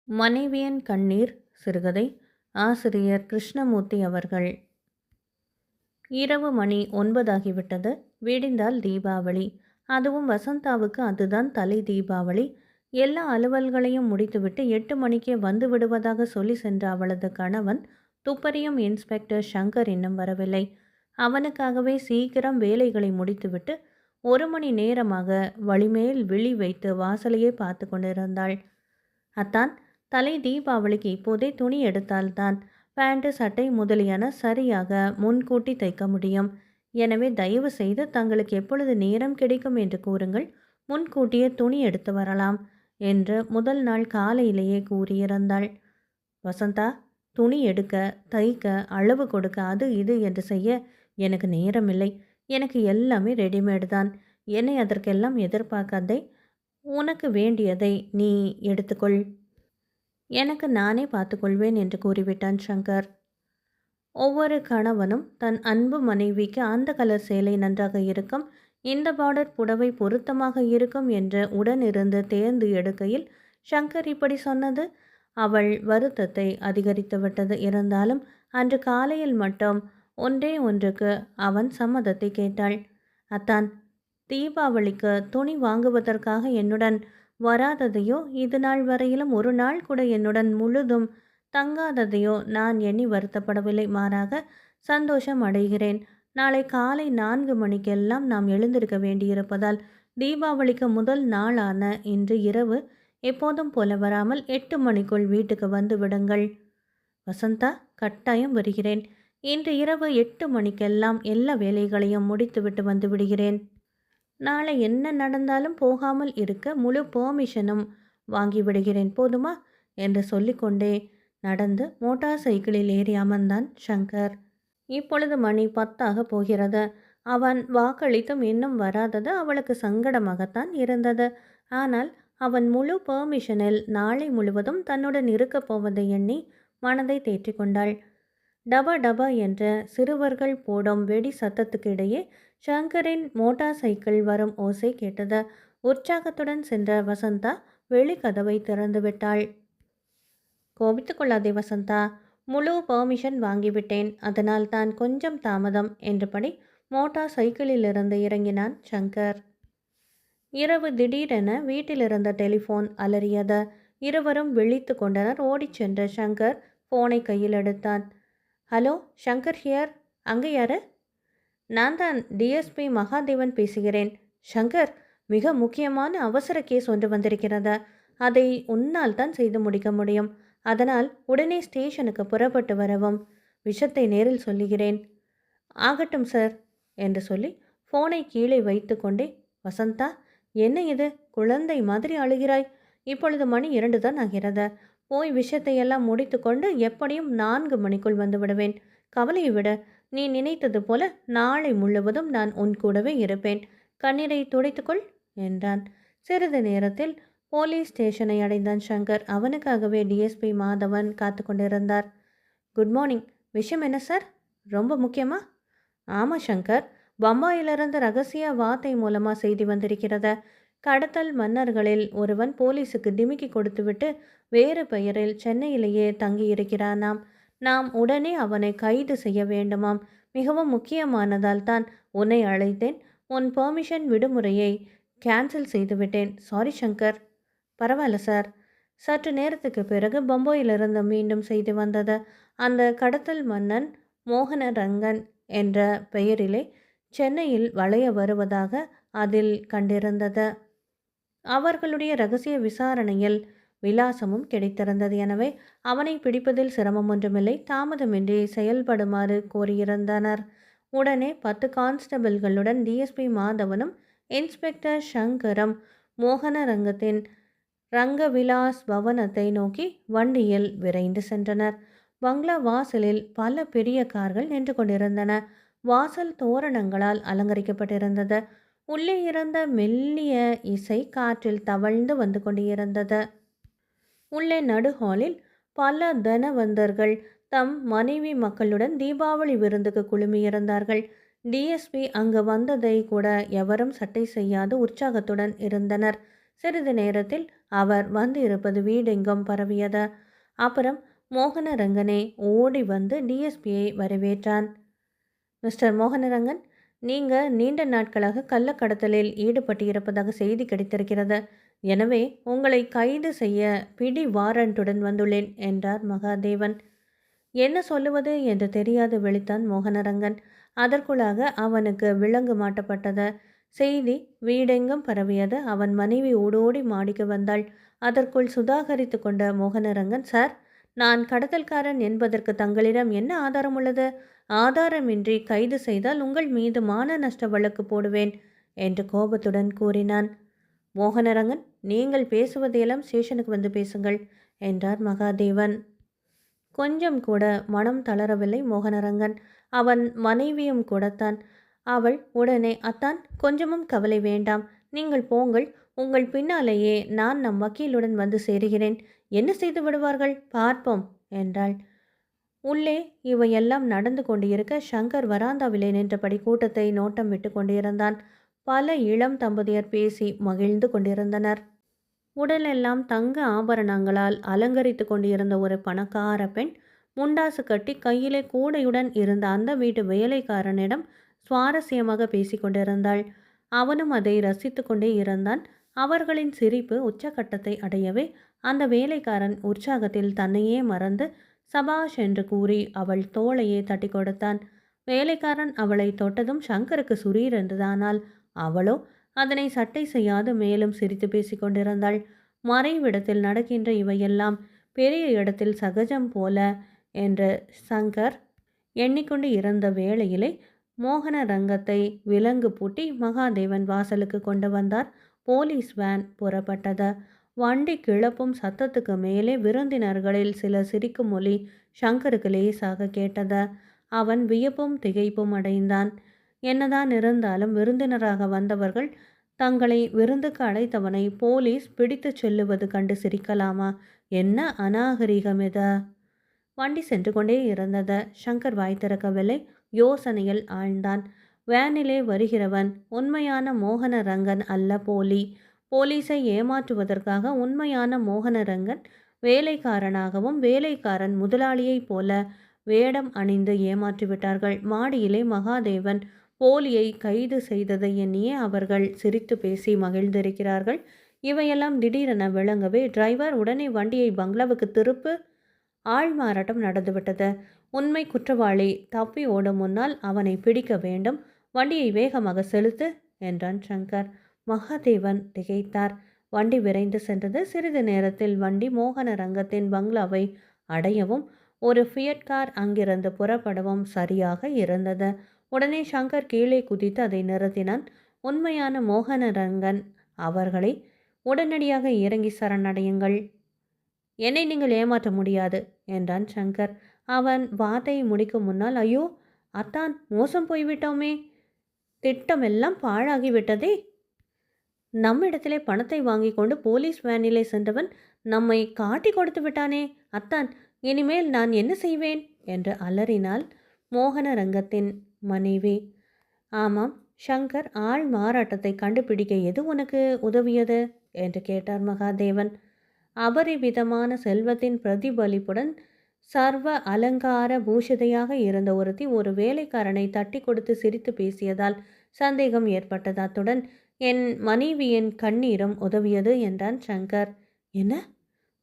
மனைவியின் கண்ணீர் சிறுகதை. ஆசிரியர் கிருஷ்ணமூர்த்தி அவர்கள். இரவு மணி 9 ஆகிவிட்டது. விடிந்தால் தீபாவளி. அதுவும் வசந்தாவுக்கு அதுதான் தலை தீபாவளி. எல்லா அலுவல்களையும் முடித்துவிட்டு 8 மணிக்கே வந்து விடுவதாக சொல்லி சென்ற அவளது கணவன் துப்பறியும் இன்ஸ்பெக்டர் சங்கர் இன்னும் வரவில்லை. அவனுக்காகவே சீக்கிரம் வேலைகளை முடித்துவிட்டு 1 மணி நேரமாக வழிமேல் விழி வைத்து வாசலையே பார்த்து கொண்டிருந்தாள். அத்தான், தலை தீபாவளிக்கு இப்போதே துணி எடுத்தால்தான் பேண்ட்டு சட்டை முதலியன சரியாக முன்கூட்டி தைக்க முடியும். எனவே தயவு செய்து தங்களுக்கு எப்பொழுது நேரம் கிடைக்கும் என்று கூறுங்கள், முன்கூட்டியே துணி எடுத்து வரலாம் என்று முதல் நாள் காலையிலேயே கூறியிருந்தாள். வசந்தா, துணி எடுக்க, தைக்க, அளவு கொடுக்க, அது இது என்று செய்ய எனக்கு நேரமில்லை. எனக்கு எல்லாமே ரெடிமேடு தான். என்னை அதற்கெல்லாம் எதிர்பார்க்காதே. உனக்கு வேண்டியதை நீ எடுத்துக்கொள். எனக்கு நானே பார்த்துக்கொள்வேன் என்று கூறிவிட்டான் சங்கர். ஒவ்வொரு கணவனும் தன் அன்பு மனைவிக்கு அந்த கலர் சேலை நன்றாக இருக்கும், இந்த பார்டர் புடவை பொருத்தமாக இருக்கும் என்று உடனிருந்து தேர்ந்து எடுக்கையில் சங்கர் இப்படி சொன்னது அவள் வருத்தத்தை அதிகரித்துவிட்டது. இருந்தாலும் அன்று காலையில் மட்டும் ஒன்றே ஒன்றுக்கு அவன் சம்மதத்தை கேட்டாள். அத்தான், தீபாவளிக்கு துணி வாங்குவதற்காக என்னுடன் வராததையோ, இது நாள் வரையிலும் ஒரு நாள் கூட என்னுடன் முழுதும் தங்காததையோ நான் எண்ணி வருத்தப்படவில்லை. மாறாக சந்தோஷம் அடைகிறேன். நாளை காலை 4 மணிக்கெல்லாம் நாம் எழுந்திருக்க வேண்டியிருப்பதால் தீபாவளிக்கு முதல் நாளான இன்று இரவு எப்போதும் போல வராமல் 8 மணிக்குள் வீட்டுக்கு வந்து விடுங்கள். வசந்தா, கட்டாயம் வருகிறேன். இன்று இரவு 8 மணிக்கெல்லாம் எல்லா வேலைகளையும் முடித்துவிட்டு வந்து விடுகிறேன். நாளை என்ன நடந்தாலும் போகாமல் இருக்க முழு பெர்மிஷனும் வாங்கிவிடுகிறேன், போதுமா என்று சொல்லிக்கொண்டே நடந்து மோட்டார் சைக்கிளில் ஏறி அமர்ந்தான் சங்கர். இப்பொழுது மணி 10 போகிறது. அவன் வாக்களித்தும் இன்னும் வராதது அவளுக்கு சங்கடமாகத்தான் இருந்தது. ஆனால் அவன் முழு பெர்மிஷனில் நாளை முழுவதும் தன்னுடன் இருக்கப் போவதை எண்ணி மனதை தேற்றிக் கொண்டாள். டபா டபா என்ற சிறுவர்கள் போடும் வெடி சத்தத்துக்கு இடையே சங்கரின் மோட்டார் சைக்கிள் வரும் ஓசை கேட்டது. உற்சாகத்துடன் சென்ற வசந்தா வெளிக்கதவை திறந்து விட்டாள். கோபித்துக் கொள்ளாதே வசந்தா, முழு பெர்மிஷன் வாங்கிவிட்டேன், அதனால் தான் கொஞ்சம் தாமதம் என்றபடி மோட்டார் சைக்கிளிலிருந்து இறங்கினான் சங்கர். இரவு திடீரென வீட்டிலிருந்த டெலிஃபோன் அலறியது. இருவரும் விழித்து கொண்டனர். ஓடிச் சென்ற சங்கர் ஃபோனை கையில் எடுத்தான். Hello, Shankar here. அங்கே யாரு? நான் தான் டிஎஸ்பி மகாதேவன் பேசுகிறேன். சங்கர், மிக முக்கியமான அவசர கேஸ் ஒன்று வந்திருக்கிறது. அதை உன்னால் தான் செய்து முடிக்க முடியும். அதனால் உடனே ஸ்டேஷனுக்கு புறப்பட்டு வரவும். விஷயத்தை நேரில் சொல்லுகிறேன். ஆகட்டும் சார் என்று சொல்லி ஃபோனை கீழே வைத்து கொண்டே, வசந்தா, என்ன இது குழந்தை மாதிரி அழுகிறாய்? இப்பொழுது மணி 2 தான் ஆகிறது. போய் விஷயத்தையெல்லாம் முடித்து கொண்டு எப்படியும் 4 மணிக்குள் வந்து விடுவேன். கவலையை விட, நீ நினைத்தது போல நாளை முழுவதும் நான் உன் கூடவே இருப்பேன். கண்ணீரை துடைத்துக்கொள் என்றான். சிறிது நேரத்தில் போலீஸ் ஸ்டேஷனை அடைந்தான் சங்கர். அவனுக்காகவே டிஎஸ்பி மாதவன் காத்து கொண்டிருந்தார். Good morning. விஷயம் என்ன சார்? ரொம்ப முக்கியமா? ஆமாம் சங்கர், பம்பாயிலிருந்து ரகசிய வார்த்தை மூலமாக செய்தி வந்திருக்கிறது. கடத்தல் மன்னர்களில் ஒருவன் போலீஸுக்கு டிமிக்கி கொடுத்துவிட்டு வேறு பெயரில் சென்னையிலேயே தங்கியிருக்கிறானாம். நாம் உடனே அவனை கைது செய்ய வேண்டுமாம். மிகவும் முக்கியமானதால் தான் உன்னை அழைத்தேன். உன் பெர்மிஷன் விடுமுறையை கேன்சல் செய்துவிட்டேன். சாரி சங்கர். பரவாயில்ல சார். சற்று நேரத்துக்கு பிறகு பம்பாயிலிருந்து மீண்டும் செய்தி வந்தது. அந்த கடத்தல் மன்னன் மோகனரங்கன் என்ற பெயரிலே சென்னையில் வளைய வருவதாக அதில் கண்டிருந்தது. அவர்களுடைய இரகசிய விசாரணையில் விலாசமும் கிடைத்திருந்தது. எனவே அவனை பிடிப்பதில் சிரமம் ஒன்றுமில்லை. தாமதமின்றி செயல்படுமாறு கோரியிருந்தனர். உடனே 10 கான்ஸ்டபிள்களுடன் டிஎஸ்பி மாதவனும் இன்ஸ்பெக்டர் சங்கரும் மோகனரங்கத்தின் ரங்கவிலாஸ் பவனத்தை நோக்கி வண்டியில் விரைந்து சென்றனர். பங்களா வாசலில் பல பெரிய கார்கள் நின்று கொண்டிருந்தன. வாசல் தோரணங்களால் அலங்கரிக்கப்பட்டிருந்தது. உள்ளே இருந்த மெல்லிய இசை காற்றில் தவழ்ந்து வந்து கொண்டிருந்தது. உள்ளே நடுஹாலில் பல தனவந்தர்கள் தம் மனைவி மக்களுடன் தீபாவளி விருந்துக்கு குழுமியிருந்தார்கள். டிஎஸ்பி அங்கு வந்ததை கூட எவரும் சட்டை செய்யாது உற்சாகத்துடன் இருந்தனர். சிறிது நேரத்தில் அவர் வந்து இருப்பது வீடெங்கும் பரவியது. அப்புறம் மோகனரங்கனே ஓடி வந்து டிஎஸ்பியை வரவேற்றான். மிஸ்டர் மோகனரங்கன், நீங்க நீண்ட நாட்களாக கள்ளக்கடத்தலில் ஈடுபட்டு இருப்பதாக செய்தி கிடைத்திருக்கிறது. எனவே உங்களை கைது செய்ய பிடி வாரண்டுடன் வந்துள்ளேன் என்றார் மகாதேவன். என்ன சொல்லுவது என்று தெரியாது விழித்தான் மோகனரங்கன். அதற்குள்ளாக அவனுக்கு விலங்கு மாட்டப்பட்டது. செய்தி வீடெங்கும் பரவியது. அவன் மனைவி ஓடோடி மாடிக்கு வந்தாள். அதற்குள் சுதாகரித்து கொண்ட மோகனரங்கன், சார், நான் கடத்தல்காரன் என்பதற்கு தங்களிடம் என்ன ஆதாரம் உள்ளது? ஆதாரமின்றி கைது செய்தால் உங்கள் மீது மான நஷ்ட வழக்கு போடுவேன் என்று கோபத்துடன் கூறினான். மோகனரங்கன், நீங்கள் பேசுவதையெல்லாம் ஸ்டேஷனுக்கு வந்து பேசுங்கள் என்றார் மகாதேவன். கொஞ்சம் கூட மனம் தளரவில்லை மோகனரங்கன். அவன் மனைவியும் கூடத்தான். அவள் உடனே, அத்தான், கொஞ்சமும் கவலை வேண்டாம், நீங்கள் போங்கள், உங்கள் பின்னாலேயே நான் நம் வக்கீலுடன் வந்து சேருகிறேன். என்ன செய்து விடுவார்கள் பார்ப்போம் என்றாள். உள்ளே இவையெல்லாம் நடந்து கொண்டிருக்க சங்கர் வராந்தாவிலே நின்றபடி கூட்டத்தை நோட்டம் விட்டு கொண்டிருந்தான். பல இளம் தம்பதியர் பேசி மகிழ்ந்து கொண்டிருந்தனர். உடலெல்லாம் தங்க ஆபரணங்களால் அலங்கரித்து கொண்டிருந்த ஒரு பணக்கார பெண் முண்டாசு கட்டி கையிலே கூடையுடன் இருந்த அந்த வீட்டு வேலைக்காரனிடம் சுவாரஸ்யமாக பேசி கொண்டிருந்தாள். அவனும் அதை ரசித்து கொண்டே இருந்தான். அவர்களின் சிரிப்பு உச்சக்கட்டத்தை அடையவே அந்த வேலைக்காரன் உற்சாகத்தில் தன்னையே மறந்து சபாஷ் என்று கூறி அவள் தோளையே தட்டி கொடுத்தான். வேலைக்காரன் அவளை தொட்டதும் சங்கருக்கு சுரீர் என்றுதானால் அவளோ அதனை சட்டை செய்யாது மேலும் சிரித்து பேசி கொண்டிருந்தாள். மறைவிடத்தில் நடக்கின்ற இவையெல்லாம் பெரிய இடத்தில் சகஜம் போல என்று சங்கர் எண்ணிக்கொண்டு இருந்த வேளையிலே மோகன ரங்கத்தை விலங்கு பூட்டி மகாதேவன் வாசலுக்கு கொண்டு வந்தார். போலீஸ் வேன் புறப்பட்டது. வண்டி கிளப்பும் சத்தத்துக்கு மேலே விருந்தினர்களில் சிலர் சிரிக்கும் ஒலி சங்கருக்கு லேசாக கேட்டது. அவன் வியப்பும் திகைப்பும் அடைந்தான். என்னதான் இருந்தாலும் விருந்தினராக வந்தவர்கள் தங்களை விருந்துக்கு அழைத்தவனை போலீஸ் பிடித்து செல்லுவது கண்டு சிரிக்கலாமா? என்ன அநாகரிகம் இது! வண்டி சென்று கொண்டே இருந்தது. சங்கர் வாய் திறக்கவில்லை. யோசனையில் ஆழ்ந்தான். வேனிலே வருகிறவன் உண்மையான மோகனரங்கன் அல்ல, போலி. போலீஸை ஏமாற்றுவதற்காக உண்மையான மோகனரங்கன் வேலைக்காரனாகவும் வேலைக்காரன் முதலாளியைப் போல வேடம் அணிந்து ஏமாற்றிவிட்டார்கள். மாடியிலே மகாதேவன் போலியை கைது செய்ததை எண்ணியே அவர்கள் சிரித்து பேசி மகிழ்ந்திருக்கிறார்கள். இவையெல்லாம் திடீரென விளங்கவே, டிரைவர், உடனே வண்டியை பங்களாவுக்கு திருப்பு. ஆள்மாறாட்டம் நடந்துவிட்டது. உண்மை குற்றவாளி தப்பி ஓடும் முன்னால் அவனை பிடிக்க வேண்டும். வண்டியை வேகமாக செலுத்து என்றான் சங்கர். மகாதேவன் திகைத்தார். வண்டி விரைந்து சென்றது. சிறிது நேரத்தில் வண்டி மோகனரங்கத்தின் பங்களாவை அடையவும் ஒரு ஃபியட் கார் அங்கிருந்து புறப்படவும் சரியாக இருந்தது. உடனே சங்கர் கீழே குதித்து அதை நிறுத்தினான். உண்மையான மோகனரங்கன் அவர்களை, உடனடியாக இறங்கி சரணடையுங்கள், என்னை நீங்கள் ஏமாற்ற முடியாது என்றான் சங்கர். அவன் வார்த்தையை முடிக்கும் முன்னால், ஐயோ அத்தான், மோசம் போய்விட்டோமே, திட்டமெல்லாம் பாழாகிவிட்டதே. நம்மிடத்திலே பணத்தை வாங்கி கொண்டு போலீஸ் வேனிலே சென்றவன் நம்மை காட்டி கொடுத்து விட்டானே அத்தான், இனிமேல் நான் என்ன செய்வேன் என்று அலறினாள் மோகனரங்கத்தின் மனைவி. ஆமாம் சங்கர், ஆள் மாறாட்டத்தை கண்டுபிடிக்க எது உனக்கு உதவியது என்று கேட்டார் மகாதேவன். அபரிவிதமான செல்வத்தின் பிரதிபலிப்புடன் சர்வ அலங்கார பூஷிதையாக இருந்த ஒருத்தி ஒரு வேலைக்காரனை தட்டி கொடுத்து சிரித்து பேசியதால் சந்தேகம் ஏற்பட்டது. அத்துடன் என் மனைவியின் கண்ணீரும் உதவியது என்றான் சங்கர். என்ன,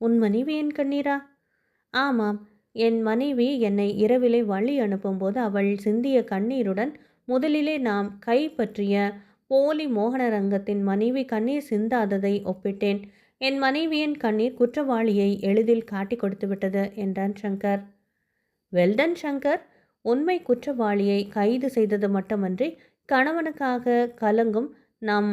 உன் மனைவியின் கண்ணீரா? ஆமாம், என் மனைவி என்னை இரவிலே வழி அனுப்பும்போது அவள் சிந்திய கண்ணீருடன் முதலிலே நாம் கைப்பற்றிய போலி மோகனரங்கத்தின் மனைவி கண்ணீர் சிந்தாததை ஒப்பிட்டேன். என் மனைவியின் கண்ணீர் குற்றவாளியை எளிதில் காட்டி கொடுத்து விட்டது என்றான் சங்கர். வெல்டன் சங்கர், உண்மை குற்றவாளியை கைது செய்தது மட்டுமன்றி கணவனுக்காக கலங்கும் நம்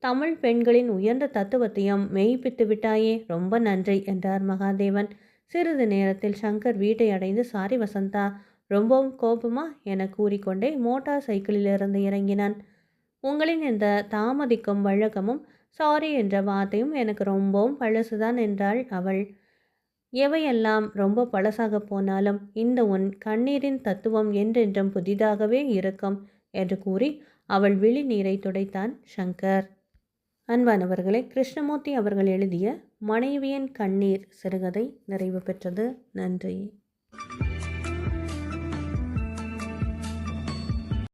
தமிழ் பெண்களின் உயர்ந்த தத்துவத்தையும் மெய்ப்பித்து விட்டாயே, ரொம்ப நன்றி என்றார் மகாதேவன். சிறிது நேரத்தில் சங்கர் வீட்டை அடைந்து, சாரி வசந்தா, ரொம்பவும் கோபமா என கூறிக்கொண்டே மோட்டார் சைக்கிளிலிருந்து இறங்கினான். உங்களின் இந்த தாமதிக்கும் வழக்கமும் சாரி என்ற வார்த்தையும் எனக்கு ரொம்பவும் பழசுதான் என்றாள் அவள். எவையெல்லாம் ரொம்ப பழசாக போனாலும் இந்த உன் கண்ணீரின் தத்துவம் என்றென்றும் புதிதாகவே இருக்கும் என்று கூறி அவள் விழி நீரை துடைத்தான் சங்கர். அன்பானவர்களை, கிருஷ்ணமூர்த்தி அவர்கள் எழுதிய மனைவியின் கண்ணீர் சிறுகதை நிறைவு பெற்றது. நன்றி.